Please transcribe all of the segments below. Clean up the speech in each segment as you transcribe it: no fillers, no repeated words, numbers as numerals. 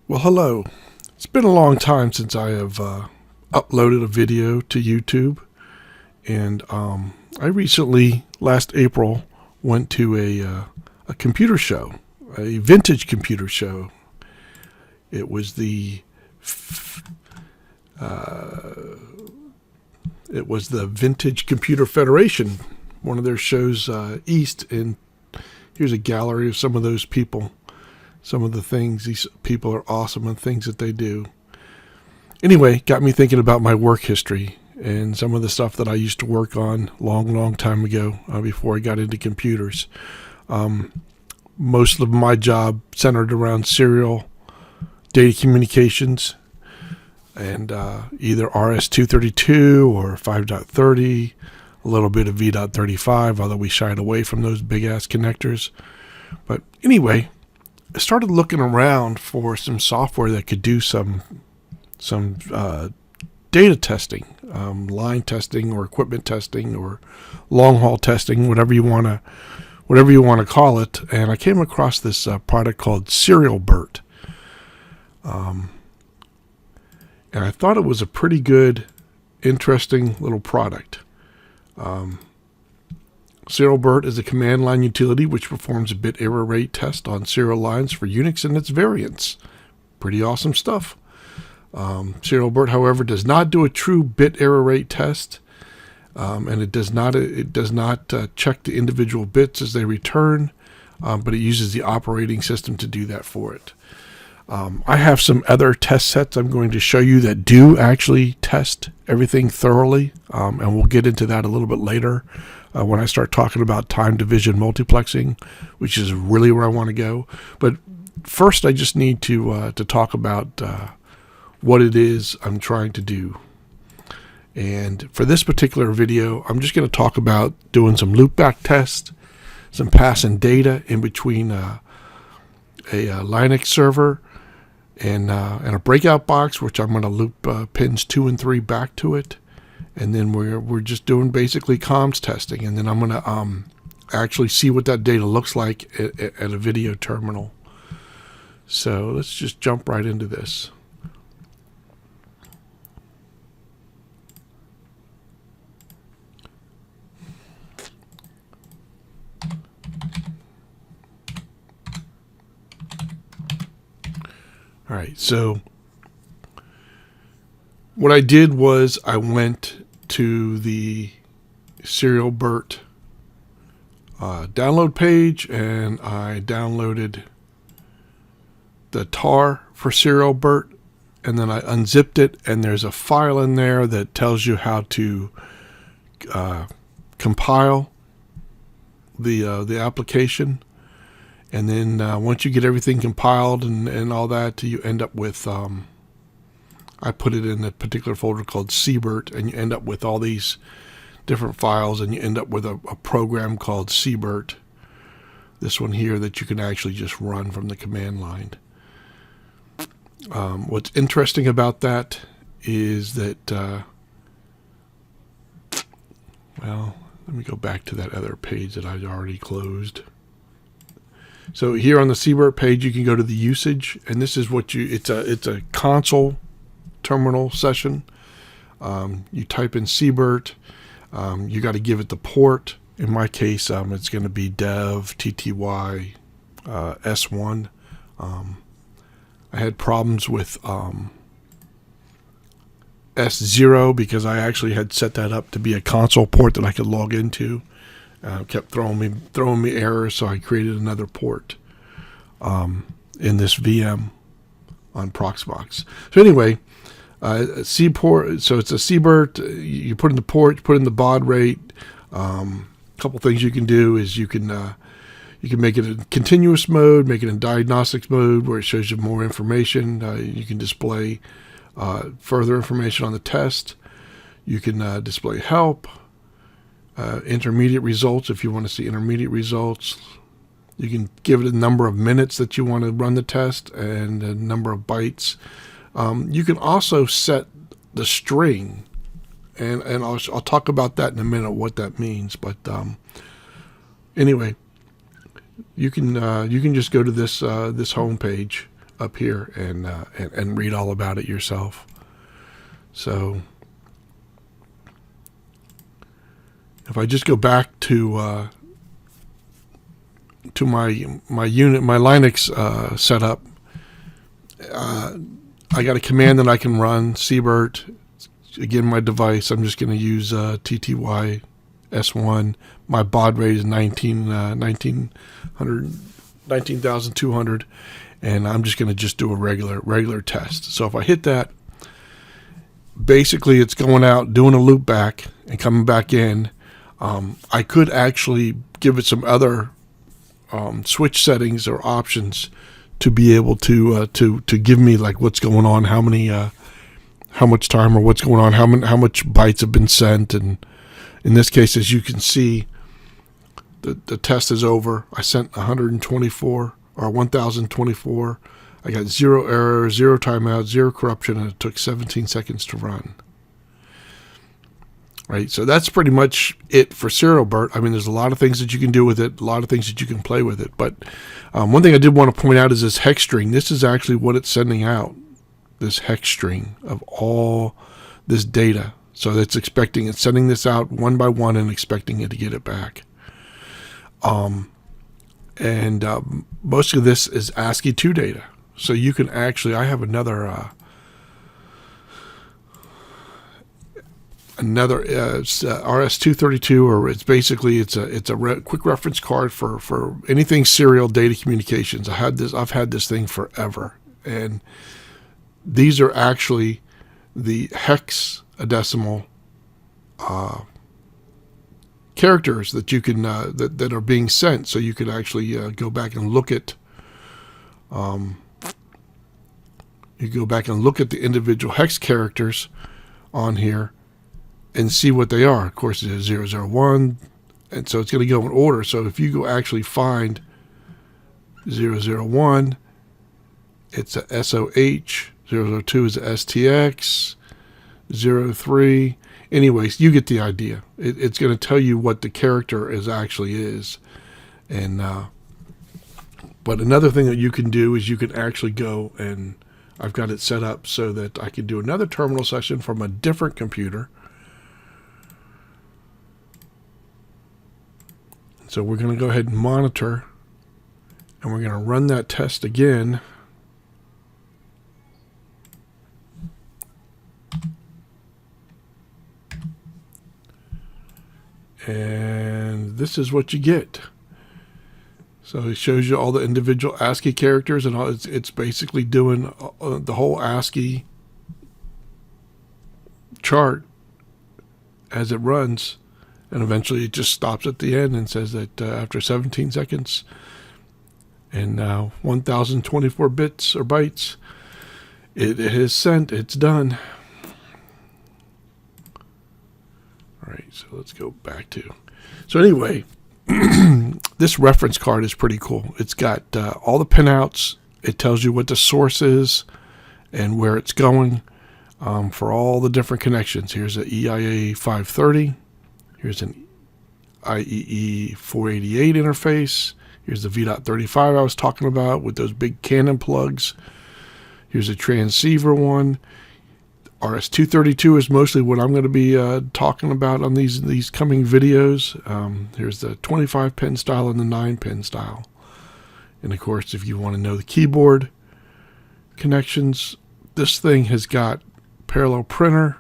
Well, hello. It's been a long time since I have uploaded a video to YouTube, and I recently, last April, went to a computer show, a vintage computer show. It was the Vintage Computer Federation, one of their shows east, and here's a gallery of some of those people. Some of the things, these people are awesome and things that they do. Anyway, got me thinking about my work history and some of the stuff that I used to work on long time ago before I got into computers. Most of my job centered around serial data communications and either RS-232 or 5.30, a little bit of V.35, although we shied away from those big-ass connectors. But anyway, I started looking around for some software that could do some data testing, line testing or equipment testing or long haul testing, whatever you want to call it. And I came across this product called Serial Bert, and I thought it was a pretty good, interesting little product. Serial Bert is a command line utility which performs a bit error rate test on serial lines for Unix and its variants. Pretty awesome stuff. Serial Bert, however, does not do a true bit error rate test, and it does not check the individual bits as they return, but it uses the operating system to do that for it. I have some other test sets I'm going to show you that do actually test everything thoroughly, and we'll get into that a little bit later when I start talking about time division multiplexing, which is really where I want to go. But first, I just need to talk about what it is I'm trying to do. And for this particular video, I'm just going to talk about doing some loopback tests, some passing data in between a Linux server and a breakout box, which I'm going to loop pins 2 and 3 back to it. And then we're just doing basically comms testing, and then I'm going to actually see what that data looks like at a video terminal. So let's just jump right into this. All right, so what I did was I went to the Serial Bert download page, and I downloaded the tar for Serial Bert, and then I unzipped it, and there's a file in there that tells you how to compile the application. And then once you get everything compiled and all that, you end up with, I put it in a particular folder called SerBert, and you end up with all these different files, and you end up with a program called SerBert, this one here, that you can actually just run from the command line. What's interesting about that is that, well, let me go back to that other page that I'd already closed. So here on the SerBert page, you can go to the usage, and this is what it's a console terminal session. You type in SerBert. You got to give it the port. In my case, it's going to be dev tty s1. I had problems with S0 because I actually had set that up to be a console port that I could log into. Kept throwing me errors, so I created another port in this VM on Proxmox. So anyway, C port. So it's a SerBert. You put in the port, you put in the baud rate. A couple things you can do is you can make it in continuous mode, make it in diagnostics mode where it shows you more information. You can display further information on the test. You can display help. Intermediate results if you want to see intermediate results. You can give it a number of minutes that you want to run the test and a number of bytes. You can also set the string, and I'll talk about that in a minute, what that means. But anyway, you can just go to this home page up here and read all about it yourself. So if I just go back to my unit, my Linux setup, I got a command that I can run, SerBert. Again, my device, I'm just going to use TTY S1. My baud rate is 19,200, and I'm just going to do a regular test. So if I hit that, basically it's going out, doing a loopback, and coming back in. I could actually give it some other switch settings or options to be able to give me like what's going on, how much time or what's going on, how much bytes have been sent, and in this case, as you can see, the test is over. I sent 124 or 1,024. I got 0 errors, 0 timeouts, 0 corruption, and it took 17 seconds to run. Right, so that's pretty much it for Serial Bert. I mean, there's a lot of things that you can do with it, a lot of things that you can play with it. But one thing I did want to point out is this hex string. This is actually what it's sending out, this hex string of all this data. So it's sending this out one by one and expecting it to get it back. Most of this is ASCII2 data. So you can actually, I have another RS-232, or it's basically it's a quick reference card for anything serial data communications. I've had this thing forever, and these are actually the hexadecimal characters that you can that are being sent. So you could actually go back and look at the individual hex characters on here and see what they are. Of course, it's 001, and so it's going to go in order. So if you go actually find 001, it's a SOH, 002 is a STX, 03. Anyways, you get the idea. It's going to tell you what the character actually is. And but another thing that you can do is you can actually go, and I've got it set up so that I can do another terminal session from a different computer. So we're going to go ahead and monitor, and we're going to run that test again. And this is what you get. So it shows you all the individual ASCII characters, and all. It's basically doing the whole ASCII chart as it runs. And eventually it just stops at the end and says that after 17 seconds and 1,024 bits or bytes, it has sent, it's done. All right, so let's go back to. So anyway, this reference card is pretty cool. It's got all the pinouts. It tells you what the source is and where it's going for all the different connections. Here's an EIA 530. Here's an IEE 488 interface. Here's the V.35 I was talking about with those big Canon plugs. Here's a transceiver one. RS-232 is mostly what I'm going to be talking about on these coming videos. Here's the 25-pin style and the 9-pin style. And of course, if you want to know the keyboard connections, this thing has got parallel printer,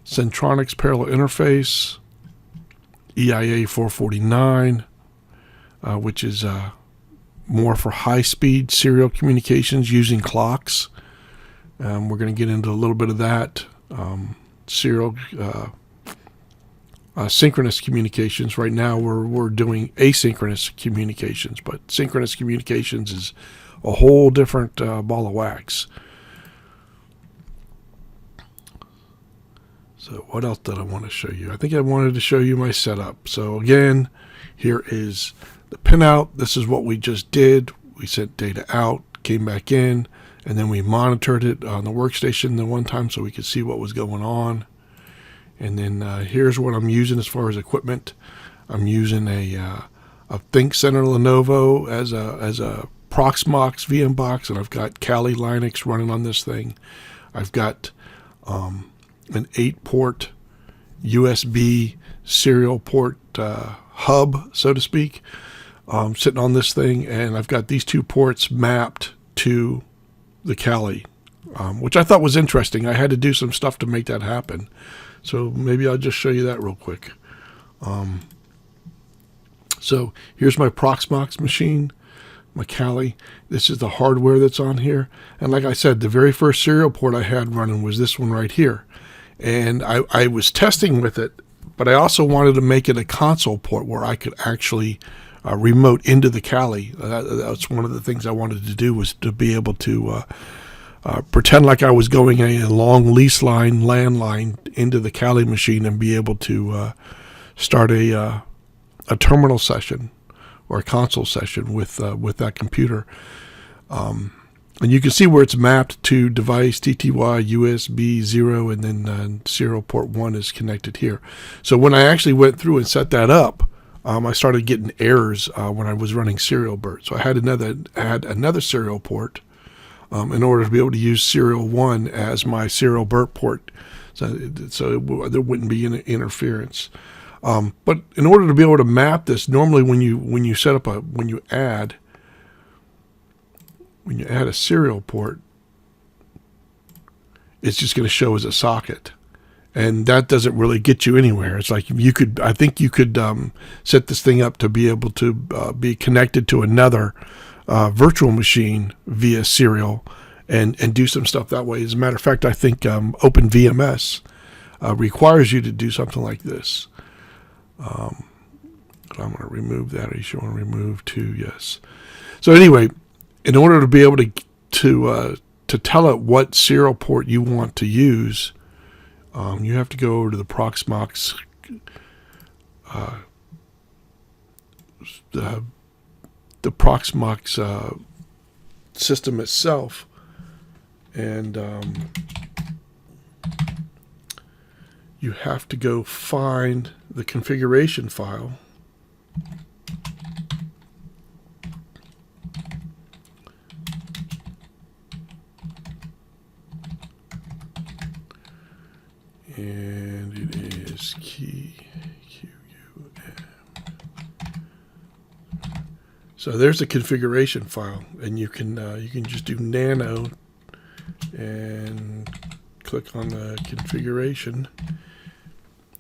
Centronics parallel interface, EIA 449, which is more for high-speed serial communications using clocks. We're going to get into a little bit of that. Serial synchronous communications. Right now we're doing asynchronous communications, but synchronous communications is a whole different ball of wax. So what else did I want to show you? I think I wanted to show you my setup. So again, here is the pinout. This is what we just did. We sent data out, came back in, and then we monitored it on the workstation the one time so we could see what was going on. And then here's what I'm using as far as equipment. I'm using a ThinkCenter Lenovo as a Proxmox VM box, and I've got Kali Linux running on this thing. I've got an 8-port USB serial port hub, so to speak, sitting on this thing, and I've got these 2 ports mapped to the Kali, which I thought was interesting. I had to do some stuff to make that happen, so maybe I'll just show you that real quick. So here's my Proxmox machine, my Kali. This is the hardware that's on here, and like I said, the very first serial port I had running was this one right here, and I was testing with it, but I also wanted to make it a console port where I could actually remote into the Kali. That's one of the things I wanted to do, was to be able to pretend like I was going a long lease line, landline into the Kali machine, and be able to start a terminal session or a console session with that computer. And you can see where it's mapped to device TTY USB 0, and then serial port 1 is connected here. So when I actually went through and set that up, I started getting errors when I was running Serial Bert. So I had another serial port in order to be able to use serial 1 as my Serial Bert port, so there wouldn't be interference. But in order to be able to map this, normally when you set up when you add a serial port, it's just going to show as a socket, and that doesn't really get you anywhere. It's like I think you could set this thing up to be able to be connected to another virtual machine via serial and do some stuff that way. As a matter of fact, I think OpenVMS requires you to do something like this. I'm going to remove that. Are you sure? Remove to, yes. So anyway, in order to be able to tell it what serial port you want to use, you have to go over to the Proxmox the Proxmox system itself, and you have to go find the configuration file. And it is QUM. So there's the configuration file, and you can just do nano and click on the configuration,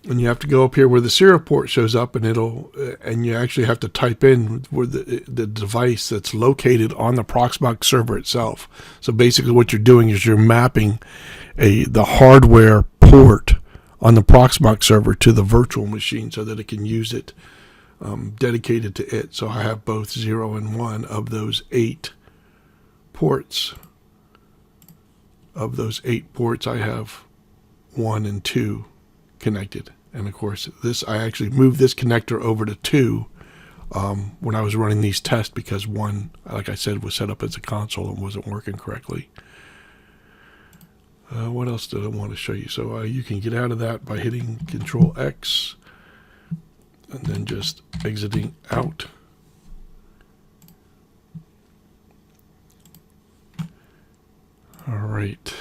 and you have to go up here where the serial port shows up, and and you actually have to type in where the device that's located on the Proxmox server itself. So basically what you're doing is you're mapping the hardware port on the Proxmox server to the virtual machine so that it can use it dedicated to it. So I have both 0 and 1 of those 8 ports. Of those 8 ports, I have 1 and 2 connected. And of course, I actually moved this connector over to 2 when I was running these tests, because 1, like I said, was set up as a console and wasn't working correctly. What else did I want to show you? So you can get out of that by hitting Control X and then just exiting out. All right.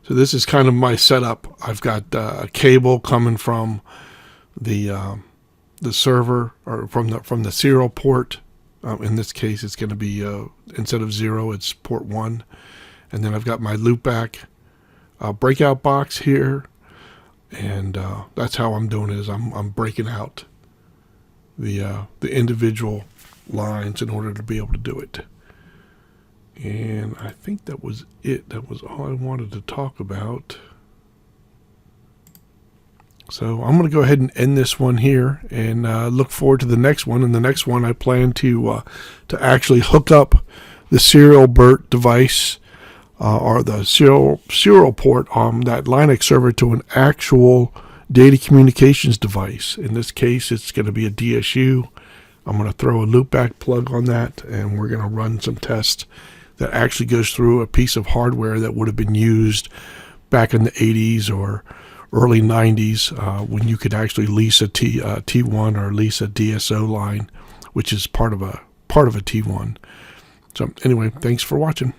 So this is kind of my setup. I've got a cable coming from the server, or from the serial port. In this case, it's going to be instead of 0, it's port 1. And then I've got my Loopback breakout box here, and that's how I'm doing it. Is I'm breaking out the individual lines in order to be able to do it. And I think that was it. That was all I wanted to talk about. So I'm going to go ahead and end this one here, and look forward to the next one. And the next one, I plan to actually hook up the Serial Bert device, or the serial port on that Linux server, to an actual data communications device. In this case, it's going to be a DSU. I'm going to throw a Loopback plug on that, and we're going to run some tests that actually goes through a piece of hardware that would have been used back in the 80s or early 90s, when you could actually lease a T1 or lease a DSO line, which is part of part of a T1. So anyway, thanks for watching.